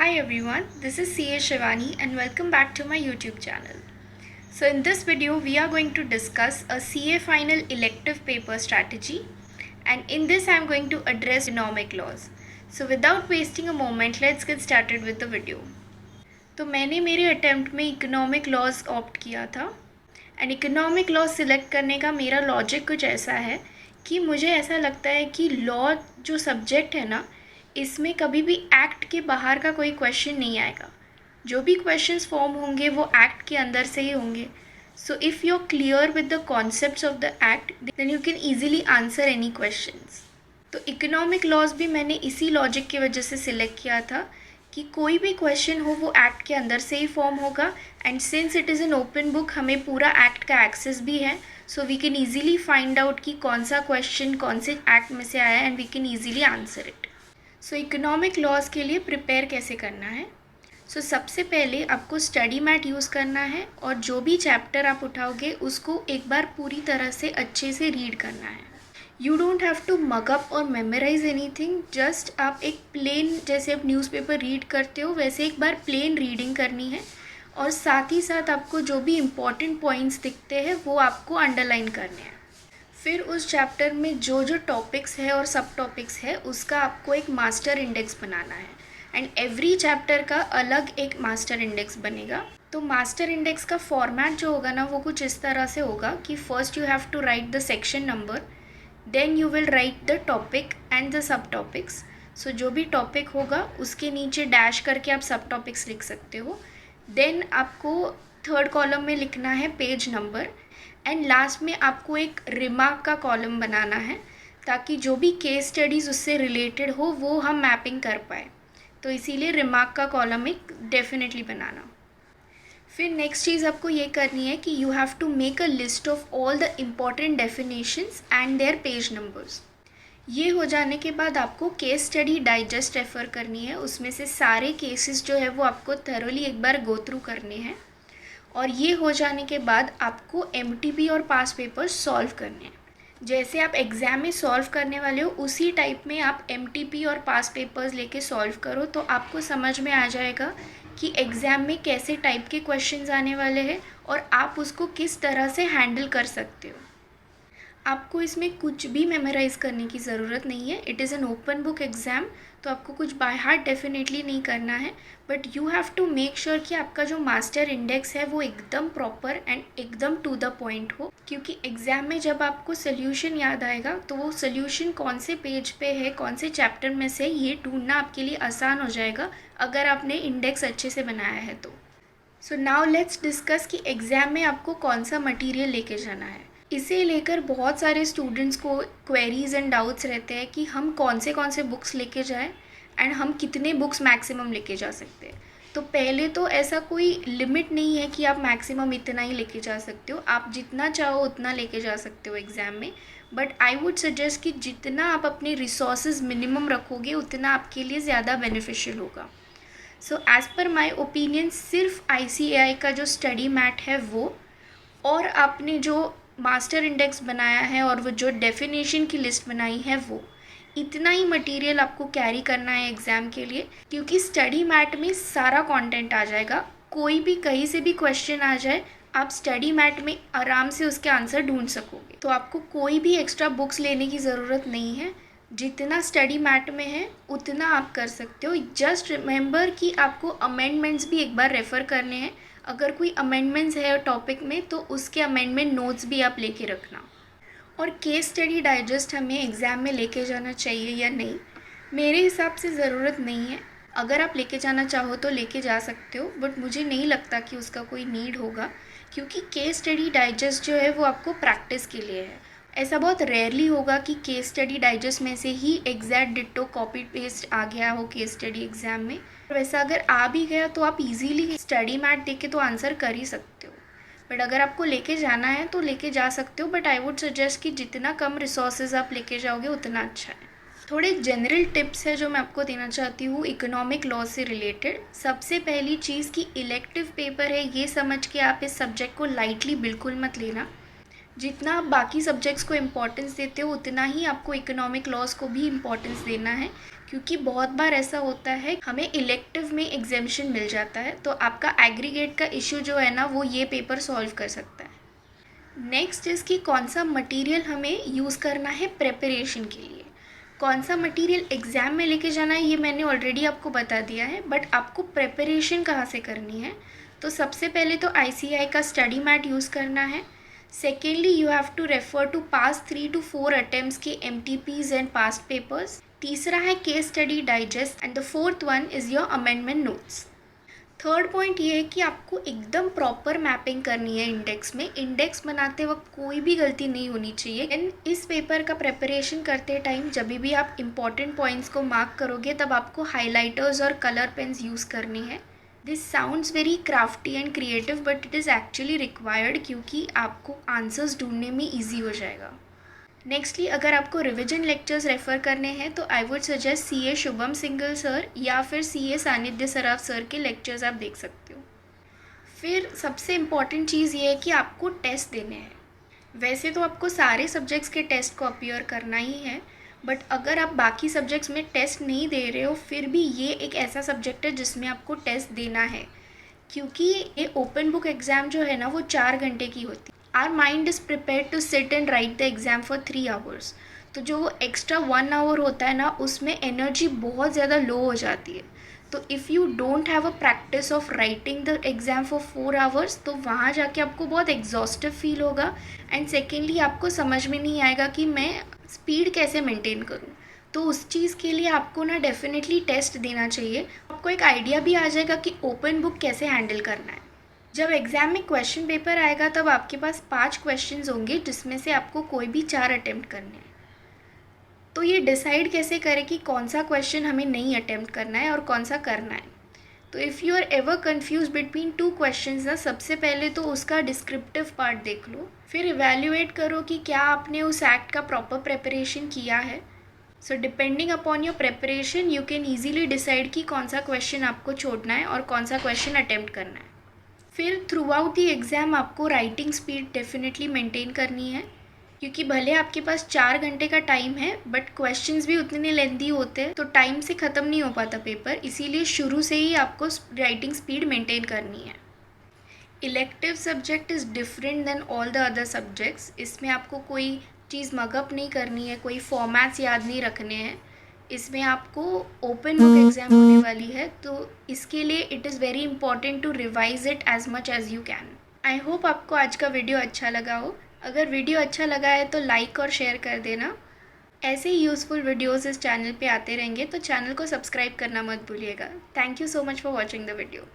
Hi everyone, this is CA Shivani and welcome back to my YouTube channel. So in this video we are going to discuss a CA final elective paper strategy, and in this I am going to address economic laws. So without wasting a moment, let's get started with the video. तो मैंने मेरे attempt में economic laws opt किया था and economic law select करने का मेरा logic कुछ ऐसा है कि मुझे ऐसा लगता है कि लॉ जो सब्जेक्ट है ना, इसमें कभी भी एक्ट के बाहर का कोई क्वेश्चन नहीं आएगा. जो भी क्वेश्चंस फॉर्म होंगे वो एक्ट के अंदर से ही होंगे. So if you are clear with the concepts of the act then you can easily answer any questions. तो इकोनॉमिक लॉज भी मैंने इसी लॉजिक की वजह से सिलेक्ट किया था कि कोई भी क्वेश्चन हो वो एक्ट के अंदर से ही फॉर्म होगा, and since it is an open book हमें पूरा एक्ट का एक्सेस भी है, so we can easily find out कि कौन सा क्वेश्चन कौन से एक्ट में से आया है and we can easily answer it. So economic laws के लिए प्रिपेयर कैसे करना है. सो सबसे पहले आपको स्टडी मैट यूज़ करना है और जो भी चैप्टर आप उठाओगे उसको एक बार पूरी तरह से अच्छे से रीड करना है. You don't have to mug up और मेमोराइज एनीथिंग, जस्ट आप एक प्लेन, जैसे आप न्यूज़पेपर रीड करते हो वैसे एक बार प्लेन रीडिंग करनी है, और साथ ही साथ आपको जो भी इम्पॉर्टेंट पॉइंट्स दिखते हैं वो आपको अंडरलाइन करने हैं. फिर उस चैप्टर में जो जो टॉपिक्स है और सब टॉपिक्स है उसका आपको एक मास्टर इंडेक्स बनाना है, एंड एवरी चैप्टर का अलग एक मास्टर इंडेक्स बनेगा. तो मास्टर इंडेक्स का फॉर्मेट जो होगा ना वो कुछ इस तरह से होगा कि first you have to write the section number, then you will write the topic and the subtopics. So जो भी टॉपिक होगा उसके नीचे डैश करके आप सब टॉपिक्स लिख सकते हो. देन आपको थर्ड कॉलम में लिखना है पेज नंबर, एंड लास्ट में आपको एक रिमार्क का कॉलम बनाना है ताकि जो भी केस स्टडीज़ उससे रिलेटेड हो वो हम मैपिंग कर पाए. तो इसीलिए रिमार्क का कॉलम एक डेफिनेटली बनाना. फिर नेक्स्ट चीज़ आपको ये करनी है कि you have to make a list of all the important definitions and their page numbers. ये हो जाने के बाद आपको केस स्टडी डाइजेस्ट रेफ़र करनी है. उसमें से सारे केसेस जो है वो आपको थरोली एक बार गो थ्रू करने हैं, और ये हो जाने के बाद आपको एमटीपी और पास पेपर सॉल्व करने हैं. जैसे आप एग्ज़ाम में सॉल्व करने वाले हो उसी टाइप में आप एमटीपी और पास पेपर्स लेके सॉल्व करो, तो आपको समझ में आ जाएगा कि एग्ज़ाम में कैसे टाइप के क्वेश्चंस आने वाले हैं और आप उसको किस तरह से हैंडल कर सकते हो. आपको इसमें कुछ भी मेमोराइज़ करने की ज़रूरत नहीं है. It is an open book exam, तो आपको कुछ बाय हार्ट डेफिनेटली नहीं करना है, but you have to make sure कि आपका जो मास्टर इंडेक्स है वो एकदम प्रॉपर एंड एकदम टू द पॉइंट हो, क्योंकि एग्ज़ाम में जब आपको सोल्यूशन याद आएगा तो वो सोल्यूशन कौन से पेज पे है, कौन से चैप्टर में से, ये ढूंढना आपके लिए आसान हो जाएगा अगर आपने इंडेक्स अच्छे से बनाया है तो. सो नाउ लेट्स डिस्कस कि एग्ज़ाम में आपको कौन सा मटीरियल लेके जाना है. इसे लेकर बहुत सारे स्टूडेंट्स को क्वेरीज़ एंड डाउट्स रहते हैं कि हम कौन से बुक्स लेके जाएं एंड हम कितने बुक्स मैक्सिमम लेके जा सकते हैं. तो पहले तो ऐसा कोई लिमिट नहीं है कि आप मैक्सिमम इतना ही लेके जा सकते हो. आप जितना चाहो उतना लेके जा सकते हो एग्ज़ाम में, बट आई वुड सजेस्ट कि जितना आप अपने रिसोर्सेज मिनिमम रखोगे उतना आपके लिए ज़्यादा बेनिफिशियल होगा. So as per my opinion सिर्फ ICAI का जो स्टडी मैट है वो, और आपने जो मास्टर इंडेक्स बनाया है और वो जो डेफिनेशन की लिस्ट बनाई है वो, इतना ही मटेरियल आपको कैरी करना है एग्ज़ाम के लिए, क्योंकि स्टडी मैट में सारा कंटेंट आ जाएगा. कोई भी कहीं से भी क्वेश्चन आ जाए आप स्टडी मैट में आराम से उसके आंसर ढूंढ सकोगे. तो आपको कोई भी एक्स्ट्रा बुक्स लेने की ज़रूरत नहीं है. जितना स्टडी मैट में है उतना आप कर सकते हो. जस्ट रिमेंबर कि आपको अमेंडमेंट्स भी एक बार रेफ़र करने हैं. अगर कोई अमेंडमेंट्स है टॉपिक में तो उसके अमेंडमेंट नोट्स भी आप लेके रखना. और केस स्टडी डाइजेस्ट हमें एग्ज़ाम में लेके जाना चाहिए या नहीं, मेरे हिसाब से ज़रूरत नहीं है. अगर आप लेके जाना चाहो तो लेके जा सकते हो, बट मुझे नहीं लगता कि उसका कोई नीड होगा, क्योंकि केस स्टडी डाइजेस्ट जो है वो आपको प्रैक्टिस के लिए है. ऐसा बहुत रेयरली होगा कि केस स्टडी डाइजेस्ट में से ही एग्जैक्ट डिट्टो कॉपी पेस्ट आ गया हो केस स्टडी एग्ज़ाम में. वैसा अगर आ भी गया तो आप इजीली स्टडी मैट देख के तो आंसर कर ही सकते हो, बट अगर आपको लेके जाना है तो लेके जा सकते हो. बट आई वुड सजेस्ट कि जितना कम रिसोर्सेज आप लेके जाओगे उतना अच्छा है. थोड़े जनरल टिप्स है जो मैं आपको देना चाहती हूँ इकोनॉमिक लॉ से रिलेटेड. सबसे पहली चीज़ कि इलेक्टिव पेपर है, ये समझ के आप इस सब्जेक्ट को लाइटली बिल्कुल मत लेना. जितना आप बाकी सब्जेक्ट्स को इम्पोर्टेंस देते हो उतना ही आपको इकोनॉमिक लॉज को भी इम्पोर्टेंस देना है, क्योंकि बहुत बार ऐसा होता है हमें इलेक्टिव में एग्जेम्पशन मिल जाता है, तो आपका एग्रीगेट का इशू जो है ना वो ये पेपर सॉल्व कर सकता है। नेक्स्ट इसकी कौन सा मटेरियल हमें यूज़ करना है प्रेपरेशन के लिए, कौन सा मटेरियल एग्ज़ाम में लेके जाना है ये मैंने ऑलरेडी आपको बता दिया है, बट आपको प्रेपरेशन कहाँ से करनी है। तो सबसे पहले तो ICAI का स्टडी मैट यूज़ करना है। Secondly you have to refer to past 3 to 4 attempts के MTPs एंड पास्ट पेपर्स। तीसरा है case study digest and the fourth one is your amendment notes. Third point ये है कि आपको एकदम प्रॉपर मैपिंग करनी है इंडेक्स में। इंडेक्स बनाते वक्त कोई भी गलती नहीं होनी चाहिए। एंड इस पेपर का प्रेपरेशन करते टाइम जब भी आप इम्पॉर्टेंट पॉइंट्स को मार्क करोगे तब आपको हाइलाइटर्स और कलर पेन्स यूज़ करनी है। This sounds very crafty and creative but it is actually required, क्योंकि आपको आंसर्स ढूंढने में ईजी हो जाएगा। नेक्स्टली अगर आपको रिविजन लेक्चर्स रेफ़र करने हैं तो I would suggest CA Shubham Singhal sir या फिर CA सानिध्य सराफ सर के लेक्चर्स आप देख सकते हो। फिर सबसे इम्पॉर्टेंट चीज़ ये है कि आपको टेस्ट देने हैं। वैसे तो आपको सारे सब्जेक्ट्स के टेस्ट को अपीयर करना ही है, बट अगर आप बाकी सब्जेक्ट्स में टेस्ट नहीं दे रहे हो फिर भी ये एक ऐसा सब्जेक्ट है जिसमें आपको टेस्ट देना है, क्योंकि ये ओपन बुक एग्ज़ाम जो है ना वो 4 घंटे की होती है। Our mind is prepare to sit and write the exam for 3 hours। तो जो वो एक्स्ट्रा 1 hour होता है ना उसमें एनर्जी बहुत ज़्यादा लो हो जाती है। तो if you don't have a practice of writing the exam for 4 hours तो वहाँ जाके आपको बहुत एग्जॉस्टिव फील होगा। एंड सेकेंडली आपको समझ में नहीं आएगा कि मैं स्पीड कैसे मेंटेन करूँ। तो उस चीज़ के लिए आपको ना डेफिनेटली टेस्ट देना चाहिए। आपको एक आइडिया भी आ जाएगा कि ओपन बुक कैसे हैंडल करना है। जब एग्ज़ाम में क्वेश्चन पेपर आएगा तब आपके पास 5 क्वेश्चंस होंगे जिसमें से आपको कोई भी 4 अटेम्प्ट करने हैं। तो ये डिसाइड कैसे करें कि कौन सा क्वेश्चन हमें नहीं अटेम्प्ट करना है और कौन सा करना है। तो if you are ever confuse between 2 questions ना, सबसे पहले तो उसका डिस्क्रिप्टिव पार्ट देख लो, फिर इवेल्युएट करो कि क्या आपने उस एक्ट का प्रॉपर प्रेपरेशन किया है। So depending upon your preparation you can easily decide कि कौन सा क्वेश्चन आपको छोड़ना है और कौन सा क्वेश्चन अटेम्प्ट करना है। फिर थ्रू आउट दी एग्ज़ाम आपको राइटिंग स्पीड डेफिनेटली मेंटेन करनी है, क्योंकि भले आपके पास 4 घंटे का टाइम है बट क्वेश्चंस भी उतने लेंथी होते हैं तो टाइम से ख़त्म नहीं हो पाता पेपर, इसीलिए शुरू से ही आपको राइटिंग स्पीड मेंटेन करनी है। Elective subject is different than all the other subjects. इसमें आपको कोई चीज़ मगअप नहीं करनी है, कोई फॉर्मेट्स याद नहीं रखने हैं। इसमें आपको ओपन बुक एग्ज़ाम होने वाली है, तो इसके लिए it is very important to revise it as much as you can. I hope आपको आज का वीडियो अच्छा लगा हो। अगर वीडियो अच्छा लगा है तो लाइक और शेयर कर देना। ऐसे ही यूज़फुल वीडियोज़ इस चैनल पे आते रहेंगे, तो चैनल को सब्सक्राइब करना मत भूलिएगा। Thank you so much for watching the video.